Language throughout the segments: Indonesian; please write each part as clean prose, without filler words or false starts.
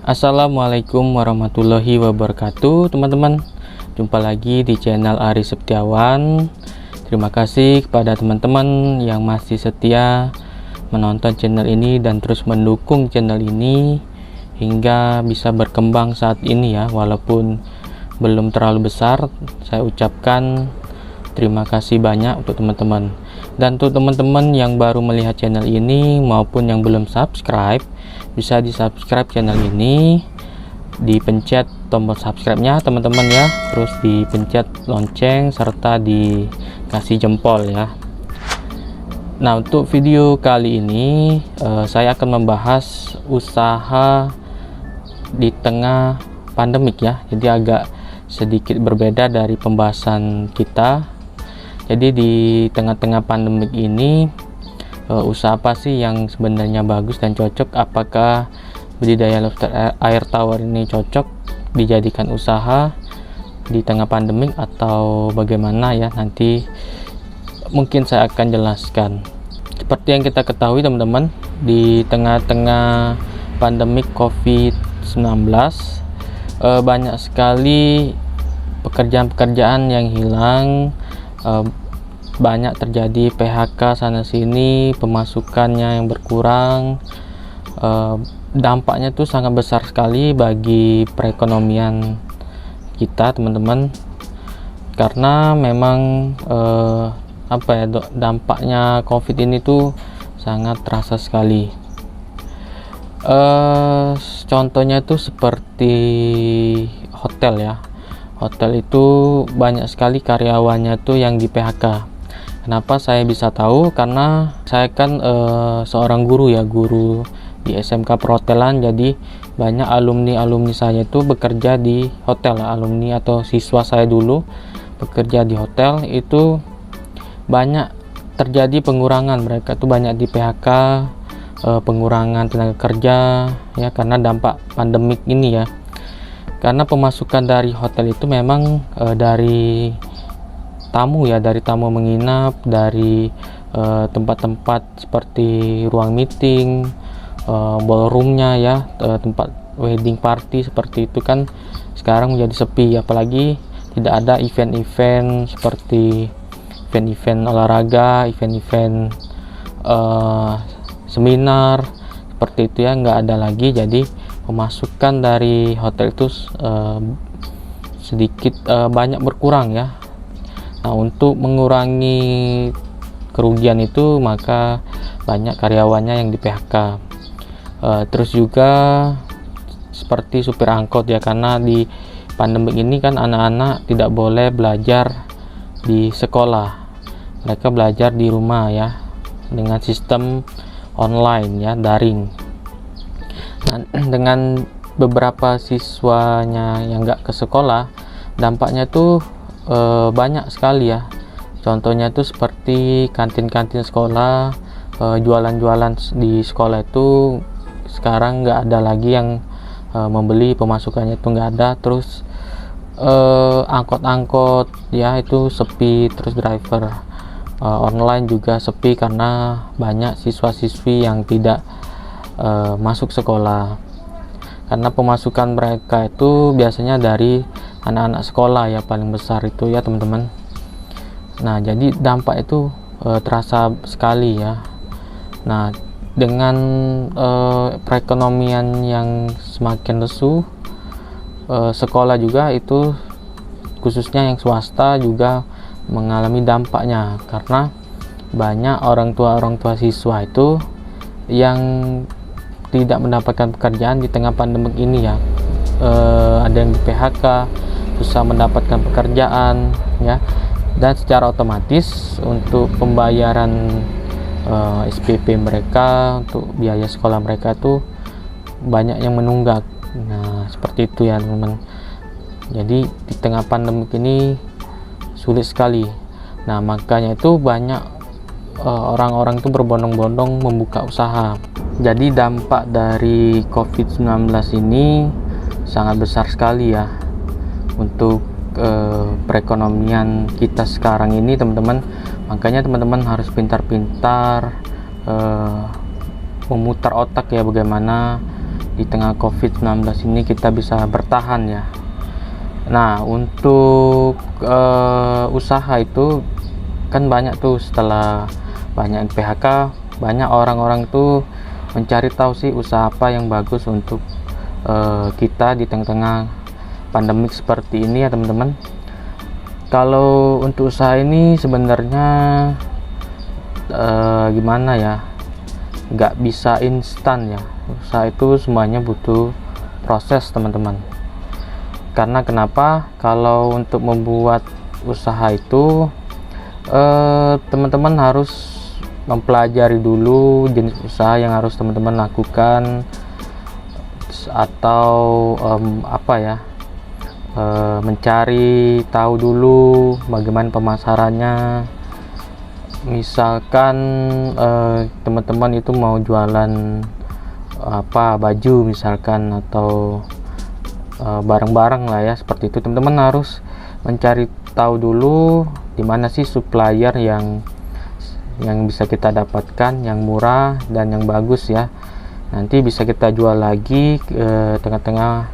Assalamualaikum warahmatullahi wabarakatuh, teman-teman. Jumpa lagi di channel Ari Septiawan. Terima kasih kepada teman-teman yang masih setia menonton channel ini dan terus mendukung channel ini hingga bisa berkembang saat ini ya. Walaupun belum terlalu besar, saya ucapkan terima kasih banyak untuk teman-teman. Dan untuk teman-teman yang baru melihat channel ini maupun yang belum subscribe, bisa di subscribe channel ini, dipencet tombol subscribe-nya teman-teman ya, terus dipencet lonceng serta dikasih jempol ya. Nah, untuk video kali ini saya akan membahas usaha di tengah pandemik ya, jadi agak sedikit berbeda dari pembahasan kita. Jadi di tengah-tengah pandemik ini, usaha apa sih yang sebenarnya bagus dan cocok? Apakah budidaya lobster air tawar ini cocok dijadikan usaha di tengah pandemik atau bagaimana ya? Nanti mungkin saya akan jelaskan. Seperti yang kita ketahui teman-teman, di tengah-tengah pandemik COVID-19 banyak sekali pekerjaan-pekerjaan yang hilang, banyak terjadi PHK sana sini, pemasukannya yang berkurang. Dampaknya tuh sangat besar sekali bagi perekonomian kita teman-teman, karena memang dampaknya COVID ini tuh sangat terasa sekali. Contohnya tuh seperti hotel ya. Hotel itu banyak sekali karyawannya tuh yang di PHK. Kenapa saya bisa tahu? Karena saya kan seorang guru ya, guru di SMK Perhotelan. Jadi banyak alumni saya itu bekerja di hotel, alumni atau siswa saya dulu bekerja di hotel. Itu banyak terjadi pengurangan, mereka tuh banyak di PHK, pengurangan tenaga kerja ya, karena dampak pandemik ini ya. Karena pemasukan dari hotel itu memang dari tamu ya, dari tamu menginap, dari tempat-tempat seperti ruang meeting, ballroomnya ya, tempat wedding party seperti itu kan sekarang menjadi sepi. Apalagi tidak ada event-event seperti event-event olahraga, event-event seminar seperti itu ya, nggak ada lagi. Jadi pemasukan dari hotel itu sedikit banyak berkurang ya. Nah, untuk mengurangi kerugian itu maka banyak karyawannya yang di PHK. Terus juga seperti supir angkot ya, karena di pandemi ini kan anak-anak tidak boleh belajar di sekolah, mereka belajar di rumah ya dengan sistem online ya, daring. Nah, dengan beberapa siswanya yang nggak ke sekolah, dampaknya tuh banyak sekali ya. Contohnya tuh seperti kantin-kantin sekolah, jualan-jualan di sekolah itu sekarang nggak ada lagi yang membeli, pemasukannya tuh nggak ada. Terus angkot-angkot ya itu sepi, terus driver online juga sepi karena banyak siswa-siswi yang tidak masuk sekolah, karena pemasukan mereka itu biasanya dari anak-anak sekolah ya, paling besar itu ya teman-teman. Nah, jadi dampak itu terasa sekali ya. Nah, dengan perekonomian yang semakin lesu, sekolah juga itu khususnya yang swasta juga mengalami dampaknya, karena banyak orang tua siswa itu yang tidak mendapatkan pekerjaan di tengah pandemi ini ya. Ada yang di PHK, susah mendapatkan pekerjaan ya, dan secara otomatis untuk pembayaran SPP mereka, untuk biaya sekolah mereka tuh banyak yang menunggak. Nah, seperti itu ya teman-teman. Jadi di tengah pandemi ini sulit sekali. Nah, makanya itu banyak orang-orang itu berbondong-bondong membuka usaha. Jadi dampak dari COVID-19 ini sangat besar sekali ya untuk perekonomian kita sekarang ini teman-teman. Makanya teman-teman harus pintar-pintar memutar otak ya, bagaimana di tengah COVID-19 ini kita bisa bertahan ya. Nah, untuk usaha itu kan banyak tuh, setelah banyak PHK, banyak orang-orang tuh mencari tahu sih usaha apa yang bagus untuk kita di tengah-tengah pandemik seperti ini ya teman-teman. Kalau untuk usaha ini sebenarnya gimana ya, nggak bisa instan ya. Usaha itu semuanya butuh proses teman-teman. Karena kenapa? Kalau untuk membuat usaha itu teman-teman harus mempelajari dulu jenis usaha yang harus teman-teman lakukan, atau mencari tahu dulu bagaimana pemasarannya. Misalkan teman-teman itu mau jualan baju misalkan, atau barang-barang lah ya, seperti itu. Teman-teman harus mencari tahu dulu di mana sih supplier yang bisa kita dapatkan, yang murah dan yang bagus ya. Nanti bisa kita jual lagi ke tengah-tengah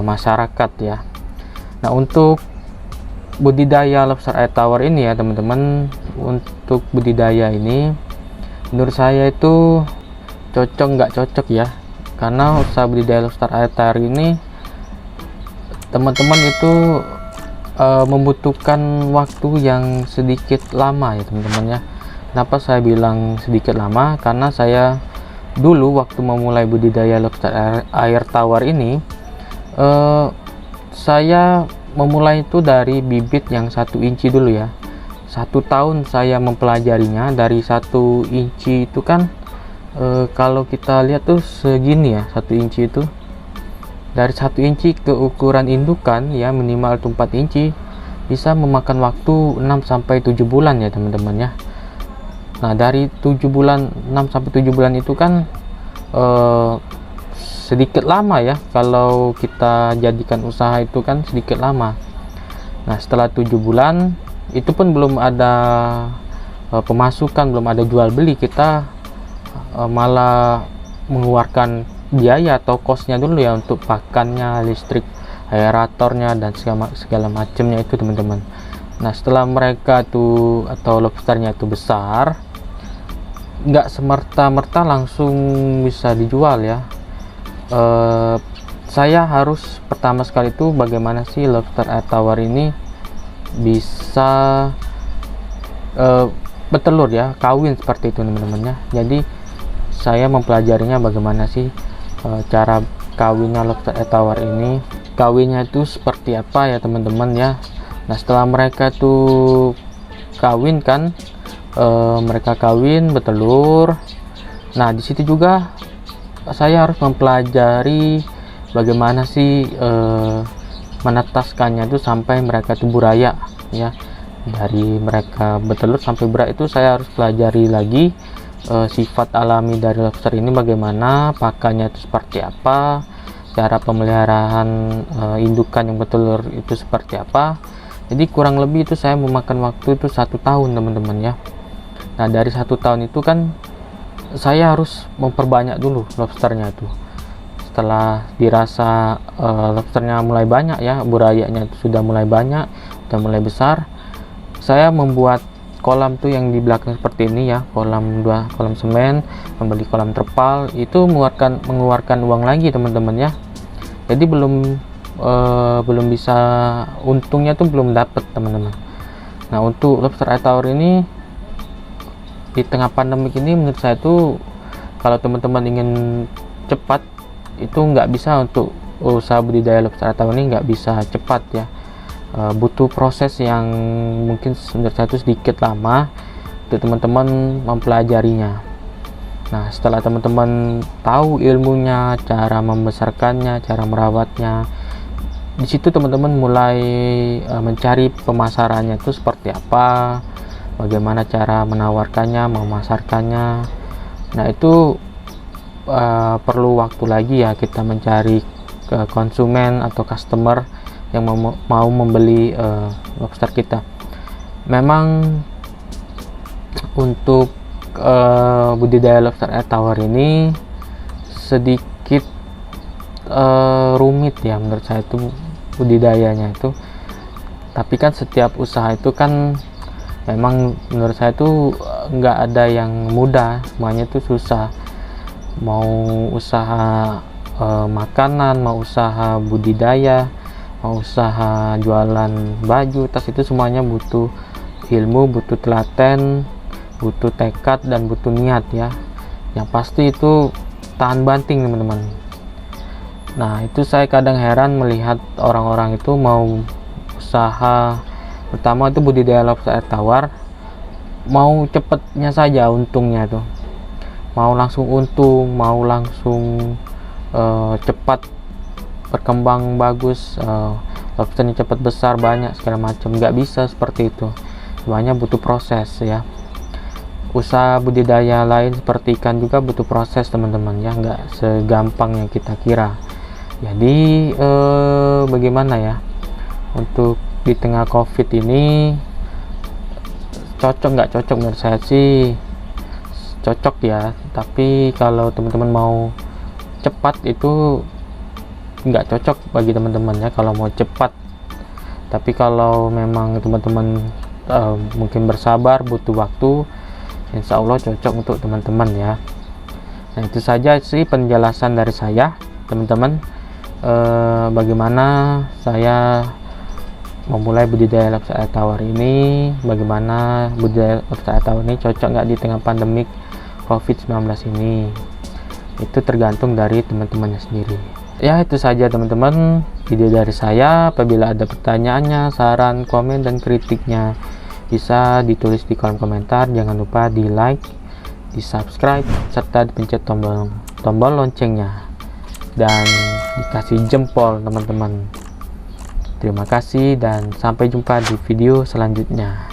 masyarakat ya. Nah, untuk budidaya lobster air tawar ini ya teman-teman, untuk budidaya ini menurut saya itu nggak cocok ya, karena usaha budidaya lobster air tawar ini teman-teman itu membutuhkan waktu yang sedikit lama ya teman-teman ya. Kenapa saya bilang sedikit lama? Karena saya dulu waktu memulai budidaya lobster air tawar ini, saya memulai itu dari bibit yang 1 inci dulu ya. 1 tahun saya mempelajarinya. Dari 1 inci itu kan kalau kita lihat tuh segini ya, 1 inci itu. Dari 1 inci ke ukuran indukan ya, minimal tuh 4 inci, bisa memakan waktu 6-7 bulan ya teman-teman ya. Nah, dari 6-7 bulan itu kan sedikit lama ya, kalau kita jadikan usaha itu kan sedikit lama. Nah, setelah 7 bulan itu pun belum ada pemasukan, belum ada jual beli, kita malah mengeluarkan biaya atau kosnya dulu ya, untuk pakannya, listrik, aeratornya, dan segala macamnya itu teman-teman. Nah, setelah mereka tuh atau lobsternya itu besar, nggak semerta-merta langsung bisa dijual ya. Saya harus pertama sekali itu bagaimana sih lobster air tawar ini bisa bertelur ya, kawin seperti itu teman-teman ya. Jadi saya mempelajarinya bagaimana sih cara kawinnya lobster air tawar ini, kawinnya itu seperti apa ya teman-teman ya. Nah, setelah mereka tuh kawin kan, mereka kawin bertelur. Nah, di situ juga saya harus mempelajari bagaimana sih menetaskannya itu sampai mereka tuh buraya ya. Dari mereka bertelur sampai buraya itu saya harus pelajari lagi sifat alami dari lobster ini bagaimana, pakannya itu seperti apa, cara pemeliharaan indukan yang bertelur itu seperti apa. Jadi kurang lebih itu saya memakan waktu itu 1 tahun teman-teman ya. Nah, dari 1 tahun itu kan saya harus memperbanyak dulu lobsternya itu. Setelah dirasa lobsternya mulai banyak ya, burayanya itu sudah mulai banyak, sudah mulai besar, saya membuat kolam tuh yang di belakang seperti ini ya, kolam semen, membeli kolam terpal, itu mengeluarkan uang lagi teman-teman ya. Jadi belum bisa, untungnya tuh belum dapat teman-teman. Nah, untuk lobster air tawar ini di tengah pandemik ini menurut saya tuh, kalau teman-teman ingin cepat itu nggak bisa. Untuk usaha budidaya lobster air tawar ini nggak bisa cepat ya, butuh proses yang mungkin menurut saya itu sedikit lama untuk teman-teman mempelajarinya. Nah, setelah teman-teman tahu ilmunya, cara membesarkannya, cara merawatnya, di situ teman-teman mulai mencari pemasarannya itu seperti apa, bagaimana cara menawarkannya, memasarkannya. Nah, itu perlu waktu lagi ya, kita mencari konsumen atau customer yang mau membeli lobster kita. Memang untuk budidaya lobster air tawar ini sedikit rumit ya menurut saya itu budidayanya itu. Tapi kan setiap usaha itu kan memang menurut saya itu nggak ada yang mudah, semuanya itu susah. Mau usaha makanan, mau usaha budidaya, mau usaha jualan baju, tas, itu semuanya butuh ilmu, butuh telaten, butuh tekad, dan butuh niat ya. Yang pasti itu tahan banting teman-teman. Nah itu saya kadang heran melihat orang-orang itu mau usaha, pertama itu budidaya lobster air tawar, mau cepetnya saja untungnya tuh, mau langsung untung, mau langsung cepat berkembang bagus, lobsternya cepat besar, banyak segala macam. Nggak bisa seperti itu, semuanya butuh proses ya. Usaha budidaya lain seperti ikan juga butuh proses teman-teman ya, nggak segampang yang kita kira. Jadi bagaimana ya untuk di tengah COVID ini, cocok nggak cocok? Menurut saya sih cocok ya, tapi kalau teman-teman mau cepat itu nggak cocok bagi teman-teman ya kalau mau cepat. Tapi kalau memang teman-teman mungkin bersabar, butuh waktu, insya Allah cocok untuk teman-teman ya. Nah itu saja sih penjelasan dari saya teman-teman, bagaimana saya memulai budidaya lobster air tawar ini, bagaimana budidaya lobster air tawar ini cocok nggak di tengah pandemik COVID-19 ini. Itu tergantung dari teman-temannya sendiri ya. Itu saja teman-teman video dari saya. Apabila ada pertanyaannya, saran, komen, dan kritiknya, bisa ditulis di kolom komentar. Jangan lupa di like, di subscribe, serta dipencet tombol loncengnya, dan dikasih jempol teman-teman. Terima kasih dan sampai jumpa di video selanjutnya.